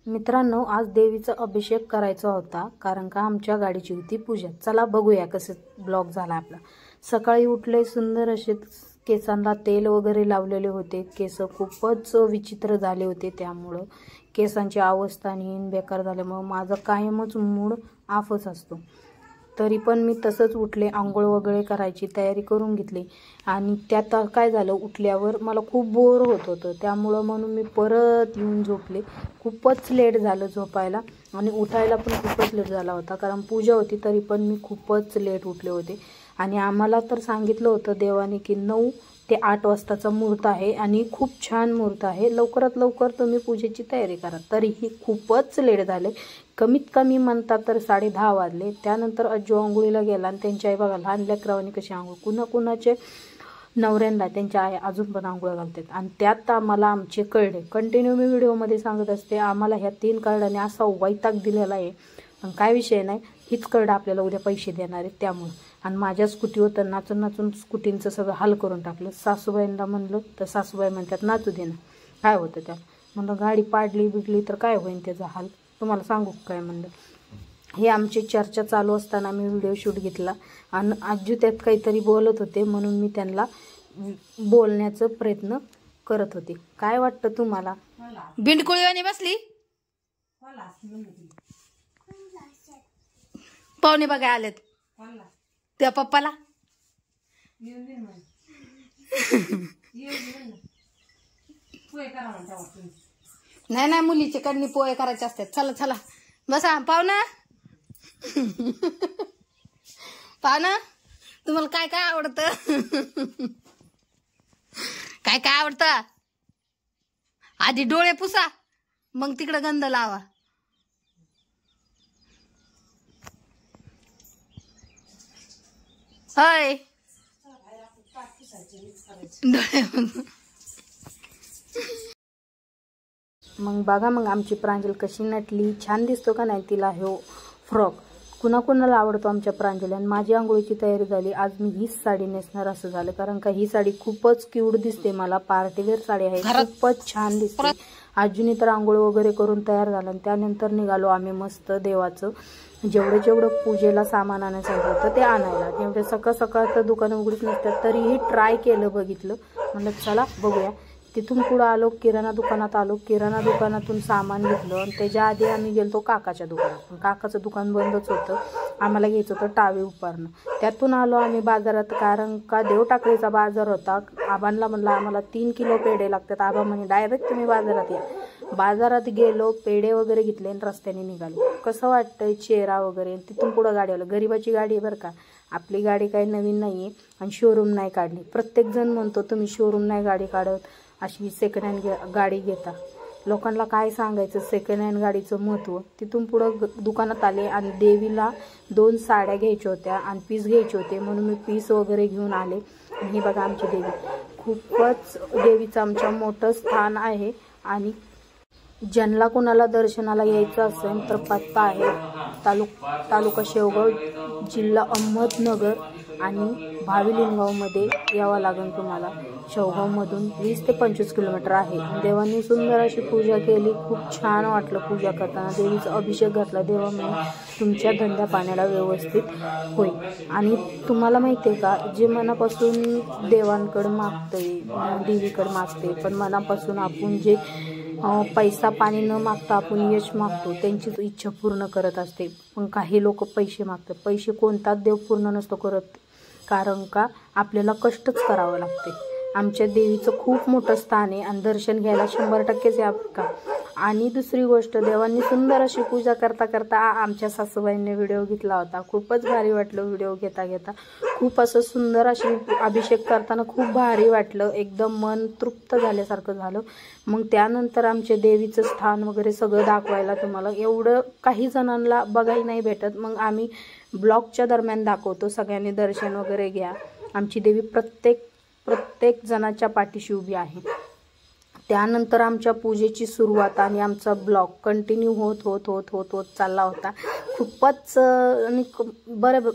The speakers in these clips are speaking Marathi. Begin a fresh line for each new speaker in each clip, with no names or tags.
मित्रांनो, आज देवीचा अभिषेक करायचा होता कारण का आमच्या गाडीची होती पूजा। चला बघूया कसं ब्लॉग झाला आपला। सकाळी उठले, सुंदर असे केसांना तेल वगैरे लावलेले होते। केस खूपच विचित्र झाले होते, त्यामुळे केसांची अवस्था नीन बेकार झाल्यामुळे माझा कायमच मूड ऑफच असतो। तरी पण मी तसंच उठले, आंघोळ वगैरे करायची तयारी करून घेतली आणि त्यात काय झालं, उठल्यावर मला खूप बोर होत होतं, त्यामुळे म्हणून मी परत येऊन झोपले। खूपच लेट झालं झोपायला आणि उठायला पण खूपच लेट झाला होता कारण पूजा होती, तरी पण मी खूपच लेट उठले होते। आणि आम्हाला तर सांगितलं होतं देवाने की 9 ते 8 वाजताचा मुहूर्त आहे आणि खूप छान मुहूर्त आहे, लवकरात लवकर तुम्ही पूजेची तयारी करा। तरीही खूपच लेट झाले, कमीत कमी म्हणतात तर 10:30 वाजले। त्यानंतर अज्जू आंघोळीला गेला आणि त्यांच्या आई बघा लहान लेकरावानी कशी आंघोळ, कुणाचे नवऱ्यांना त्यांच्या आई अजून पण आंघोळ घालतात। आणि त्यात आम्हाला आमचे कळले, कंटिन्यू मी व्हिडिओमध्ये सांगत असते, आम्हाला ह्या 3 कार्डाने असा वैताग दिलेला आहे, पण काय विषय नाही, हीच कार्ड आपल्याला उद्या पैसे देणार आहेत त्यामुळे। आणि माझ्या स्कूटीवर तर नाचून नाचून स्कूटींचं सगळं हाल करून टाकलं। सासूबाईंना म्हणलं तर सासूबाई म्हणतात नाचू दे ना, काय होतं त्याला। म्हणलं गाडी पाडली बिडली तर काय होईल त्याचा हाल, तुम्हाला सांगू काय म्हणलं। हे आमची चर्चा चालू असताना मी व्हिडिओ शूट घेतला आणि आजू त्यात काहीतरी बोलत होते, म्हणून मी त्यांना बोलण्याचा प्रयत्न करत होते। काय वाटतं तुम्हाला?
बिंडकुळीवाणी बसली पाहुणे बघा आलेत त्या पप्पाला। नाही नाही, मुलीचे कडनी पोहे करायचे असतात। चला चला बसा पाहुणा। पाहुणा, तुम्हाला काय काय आवडतं? काय काय आवडतं? आधी डोळे पुसा, मग तिकडे गंध लावा। होय
मग बघा, मग आमची प्रांजल कशी नटली, छान दिसतो का नाही तिला हो फ्रॉक। कुणाकुणाला आवडतो आमच्या प्रांजली। आणि माझी आंघोळीची तयारी झाली, आज मी हीच साडी नेसणार असं झालं कारण का ही साडी खूपच क्यूट दिसते मला, पार्टीवेअर साडी आहे, खूपच छान दिसते। आजूनी तर आंघोळ वगैरे करून तयार झाला आणि त्यानंतर निघालो आम्ही मस्त देवाचं जेवढं पूजेला सामान आणायचं होतं ते आणायला। जेवढे सकाळ सकाळ तर दुकानं उघडीच नसतात, तरीही ट्राय केलं, बघितलं, म्हणलं चला बघूया। तिथून पुढं आलो, किराणा दुकानात आलो, किराणा दुकानातून सामान घेतलं आणि त्याच्या आधी आम्ही गेलतो काकाच्या दुकानात। काकाचं दुकान बंदच होतं, आम्हाला घ्यायचं होतं टावे उपरणं। त्यातून आलो आम्ही बाजारात कारण का देवटाकळीचा बाजार होता। आबांना म्हणलं आम्हाला 3 किलो पेढे लागतात, आबा म्हणे डायरेक्ट तुम्ही बाजारात या। बाजारात गेलो, पेढे वगैरे घेतले आणि रस्त्याने निघालो। कसं वाटतंय चेहरा वगैरे। तिथून पुढं गाडी आलं, गरीबाची गाडी आहे बरं का, आपली गाडी काही नवीन नाही आहे आणि शोरूम नाही काढली। प्रत्येक जण म्हणतो तुम्ही शोरूम नाही गाडी काढत, अशी सेकंड हँड गाडी घेता। लोकांना काय सांगायचं सेकंड हँड गाडीचं महत्त्व। तिथून पुढं दुकानात आले आणि देवीला 2 साड्या घ्यायच्या होत्या आणि पीस घ्यायचे होते, म्हणून मी पीस वगैरे घेऊन आले। आणि ही बघा आमची देवी, खूपच देवीचं आमच्या मोठं स्थान आहे। आणि ज्यांना कोणाला दर्शनाला यायचं असेल तर पत्ता आहे तालुका शेवगाव, जिल्हा अहमदनगर आणि भाविलिंगावमध्ये यावं लागेल तुम्हाला। शेवगावमधून 20 ते 25 किलोमीटर आहे। देवांनी सुंदर अशी पूजा केली, खूप छान वाटलं पूजा करताना। देवीचा अभिषेक घातला, देवा म्हणे तुमच्या धंद्या पाण्याला व्यवस्थित होईल। आणि तुम्हाला माहिती आहे का, जे मनापासून देवांकडे मागते, देवीकडे मागते, पण मनापासून आपण जे पैसा पाणी न मागता आपण यश मागतो, त्यांचीच इच्छा पूर्ण करत असते। पण काही लोक पैसे मागतात, पैसे कोणताच देव पूर्ण नसतो करत, कारण का आपल्याला कष्टच करावं लागते। आमच्या देवीचं खूप मोठं स्थान आहे आणि दर्शन घ्यायला 100%च या का। आणि दुसरी गोष्ट, देवांनी सुंदर अशी पूजा करता करता आमच्या सासूबाईंनी व्हिडिओ घेतला होता, खूपच भारी वाटलं व्हिडिओ घेता घेता। खूप असं सुंदर अशी अभिषेक करताना खूप भारी वाटलं, एकदम मन तृप्त झाल्यासारखं झालं। मग त्यानंतर आमच्या देवीचं स्थान वगैरे सगळं दाखवायला तुम्हाला एवढं काही जणांना बघायला नाही भेटत, मग आम्ही ब्लॉगच्या दरम्यान दाखवतो। सगळ्यांनी दर्शन वगैरे घ्या, आमची देवी प्रत्येक जणाच्या पाठीशी उभी आहे। त्यानंतर आमच्या पूजेची सुरुवात आणि आमचा ब्लॉग कंटिन्यू होत चालला होता। खूपच आणि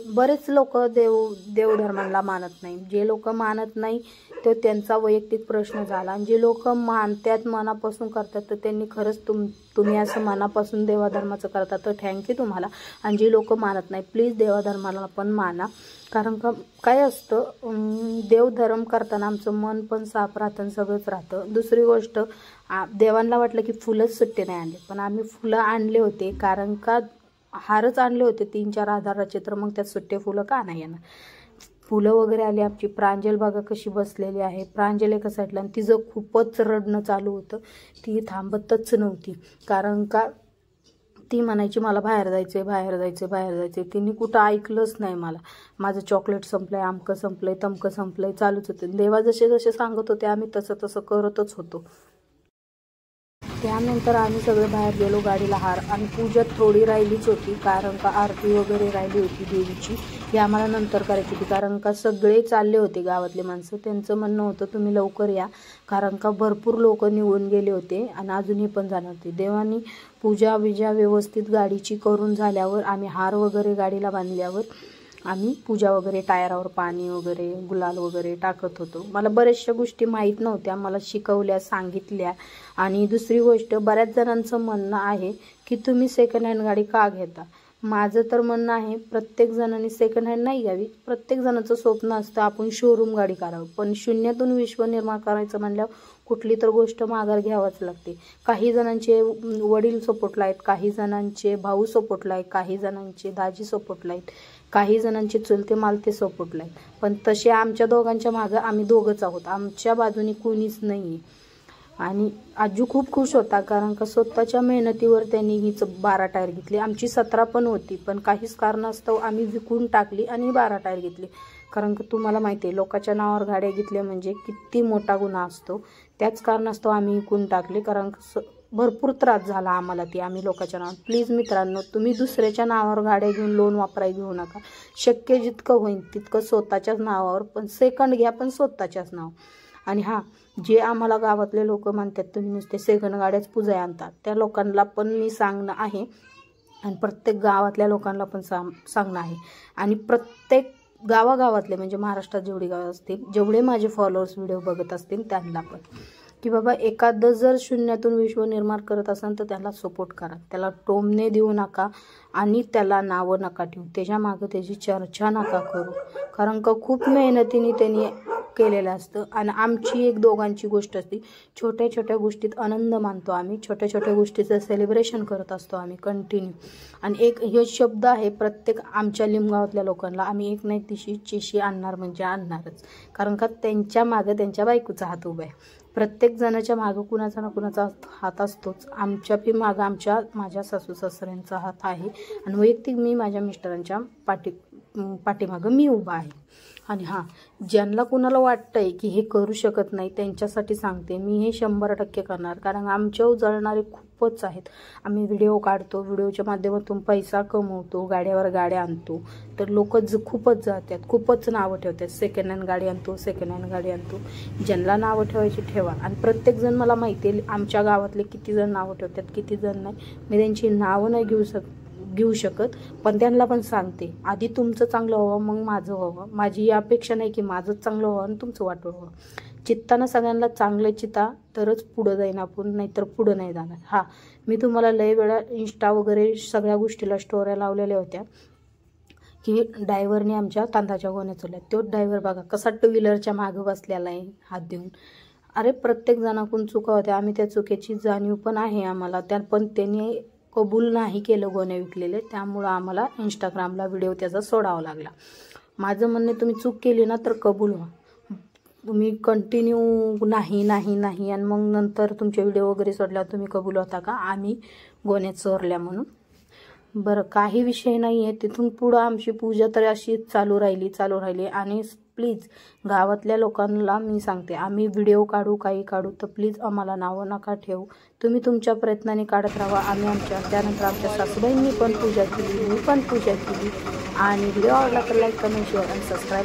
बरेच लोक देव धर्माला मानत नाही, जे लोक मानत नाही तो त्यांचा वैयक्तिक प्रश्न झाला. आणि जे लोक मानतात मनापासून करतात तर त्यांनी खरंच तुम्ही असं मनापासून देवाधर्माचं करता तर थँक्यू तुम्हाला. आणि जे लोक मानत नाही प्लीज देवाधर्माला पण माना. कारण का काय असतं देवधर्म करताना आमचं मन पण साफ राहतं आणि सगळंच राहतं. दुसरी गोष्ट देवांना वाटलं की फुलंच सुट्टे नाही आणले पण आम्ही फुलं आणले होते. कारण का हारच आणले होते 3-4 हजाराचे तर मग त्यात सुट्टे फुलं का नाही येणार. फुलं वगैरे आली. आमची प्रांजल बघा कशी बसलेली आहे. प्रांजल एका साईडला आणि तिचं खूपच रडणं चालू होतं. ती थांबतच नव्हती. कारण का ती म्हणायची मला बाहेर जायचं आहे बाहेर जायचं बाहेर जायचं. तिने कुठं ऐकलंच नाही मला. माझं चॉकलेट संपलं आहे अमकं संपलं आहे तमकं संपलं आहे चालूच होतं. देवा जसे जसे सांगत होते आम्ही तसं तसं करतच होतो. त्यानंतर आम्ही सगळे बाहेर गेलो. गाडीला हार आणि पूजा थोडी राहिलीच होती. कारण का आरती वगैरे राहिली होती देवीची. ही आम्हाला नंतर करायची होती. कारण का सगळे चालले होते गावातले माणसं. त्यांचं म्हणणं होतं तुम्ही लवकर या. कारण का भरपूर लोक निघून गेले होते आणि अजूनही पण जाणार होते. देवानी पूजा विजा व्यवस्थित गाडीची करून झाल्यावर आम्ही हार वगैरे गाडीला बांधल्यावर आम्ही पूजा वगैरे टायरावर पाणी वगैरे गुलाल वगैरे टाकत होतो. मला बऱ्याचशा गोष्टी माहीत नव्हत्या. मला शिकवल्या सांगितल्या. आणि दुसरी गोष्ट बऱ्याच जणांचं म्हणणं आहे की तुम्ही सेकंड हँड गाडी का घेता. माझं तर म्हणणं आहे प्रत्येक जणांनी सेकंड हँड नाही घ्यावी. प्रत्येक जणाचं स्वप्न असतं आपण शोरूम गाडी करावं. पण शून्यातून विश्व निर्माण करायचं म्हणल्यावर कुठली तर गोष्ट माघार घ्यावाच लागते. काही जणांचे वडील सपोर्टला आहेत काही जणांचे भाऊ सपोर्टला आहेत काही जणांचे दाजी सपोर्टला आहेत काही जणांचे चुलते मालते सपोर्टला आहेत. पण तसे आमच्या दोघांच्या मागं आम्ही दोघंच आहोत. आमच्या बाजूने कोणीच नाही. आणि आजू खूप खुश होता कारण का स्वतःच्या मेहनतीवर त्यांनी हीच 12 टायर घेतली. आमची 17 पण होती पण काहीच कारणास्तव आम्ही विकून टाकली आणि 12 टायर घेतली. कारण का तुम्हाला माहिती आहे लोकांच्या नावावर गाड्या घेतल्या म्हणजे किती मोठा गुन्हा असतो. त्याच कारणास्तव आम्ही विकून टाकली. कारण भरपूर त्रास झाला आम्हाला ती आम्ही लोकांच्या नावावर. प्लीज मित्रांनो तुम्ही दुसऱ्याच्या नावावर गाड्या घेऊन लोन वापरायला घेऊ नका. शक्य जितकं होईल तितकं स्वतःच्याच नावावर पण सेकंड घ्या पण स्वतःच्याच नाव. आणि हां जे आम्हाला गावातले लोक म्हणतात तुम्ही नुसते सेकंड गाड्याच पूजा आणतात त्या लोकांना पण मी सांगणं आहे. आणि प्रत्येक गावातल्या लोकांना पण सांगणं आहे. आणि प्रत्येक गावागावातले म्हणजे महाराष्ट्रात जेवढी गावं असतील जेवढे माझे फॉलोअर्स व्हिडिओ बघत असतील त्यांना पण की बाबा एखादं जर शून्यातून विश्व निर्माण करत असेल तर त्याला सपोर्ट करा. त्याला टोमणे देऊ नका आणि त्याला नावं नका ठेवू. त्याच्या मागं त्याची चर्चा नका करू. कारण का खूप मेहनतीने त्यांनी केलेलं असतं. आणि आमची एक दोघांची गोष्ट असते. छोट्या छोट्या गोष्टीत आनंद मानतो आम्ही. छोट्या छोट्या गोष्टीचं सेलिब्रेशन करत असतो आम्ही कंटिन्यू. आणि एक हे शब्द आहे प्रत्येक आमच्या लिमगावातल्या लोकांना आम्ही एक नाही तिशी चिशी आणणार म्हणजे आणणारच. कारण का त्यांच्या मागं त्यांच्या बायकोचा हात उभा आहे. प्रत्येक जणाच्या मागं कुणाचा ना कुणाचा हात असतोच. आमच्या बी मागं माझ्या सासू सासऱ्यांचा हात आहे. आणि वैयक्तिक मी माझ्या मिस्टरांच्या पाठीमागं मी उभा आहे. आणि हां ज्यांना कुणाला वाटतं आहे की हे करू शकत नाही त्यांच्यासाठी सांगते मी हे 100% करणार. कारण आमच्यावर जळणारे खूपच आहेत. आम्ही व्हिडिओ काढतो व्हिडिओच्या माध्यमातून पैसा कमवतो गाड्यावर गाड्या आणतो तर लोक खूपच जातात खूपच नावं ठेवतात. सेकंड हँड गाडी आणतो सेकंड हँड गाडी आणतो. ज्यांना नावं ठेवायची ठेवा. आणि प्रत्येकजण मला माहिती आहे आमच्या गावातले किती जण नावं ठेवतात किती जण नाही. मी त्यांची नावं नाही घेऊ शकत पण त्यांना पण सांगते आधी तुमचं चांगलं व्हावं मग माझं व्हावं. माझी ही अपेक्षा नाही की माझंच चांगलं व्हावं आणि तुमचं वाटोळ व्हावं. चित्तानं सगळ्यांना चांगलं चिता तरच पुढं जाईन आपण नाहीतर पुढं नाही जाणार. हां मी तुम्हाला लय वेळा इंस्टा वगैरे सगळ्या गोष्टीला स्टोऱ्या लावलेल्या होत्या की ड्रायव्हरने आमच्या तांदळाच्या गोण्या चोरल्या. तो ड्रायव्हर बघा कसा 2 व्हीलरच्या मागं बसलेला आहे हात देऊन. अरे प्रत्येक जणाकडून चुका होत्या. आम्ही त्या चुकीची जाणीव पण आहे आम्हाला. पण त्यांनी कबूल नाही केलं गोण्या विकलेले. त्यामुळं आम्हाला इंस्टाग्रामला व्हिडिओ त्याचा सोडावा लागला. माझं म्हणणे तुम्ही चूक केली ना तर कबूल व्हा. तुम्ही कंटिन्यू नाही नाही नाही आणि मग नंतर तुमचे व्हिडिओ वगैरे सोडल्यावर तुम्ही कबूल होता का आम्ही गोण्या चोरल्या म्हणून. बरं काही विषय नाही आहे. तिथून पुढं आमची पूजा तर अशी चालू राहिली. आणि प्लीज गावातल्या लोकांना मी सांगते आम्ही व्हिडिओ काढू काही काढू तर प्लीज आम्हाला नावं नका ठेवू. तुम्ही तुमच्या प्रयत्नाने काढत राहा. आम्ही त्यानंतर आमच्या सासूबाईंनी पण पूजा केली मी पण पूजा केली. आणि व्हिडिओ आवडला तर लाईक कमेंट शेअर आणि सबस्क्राईब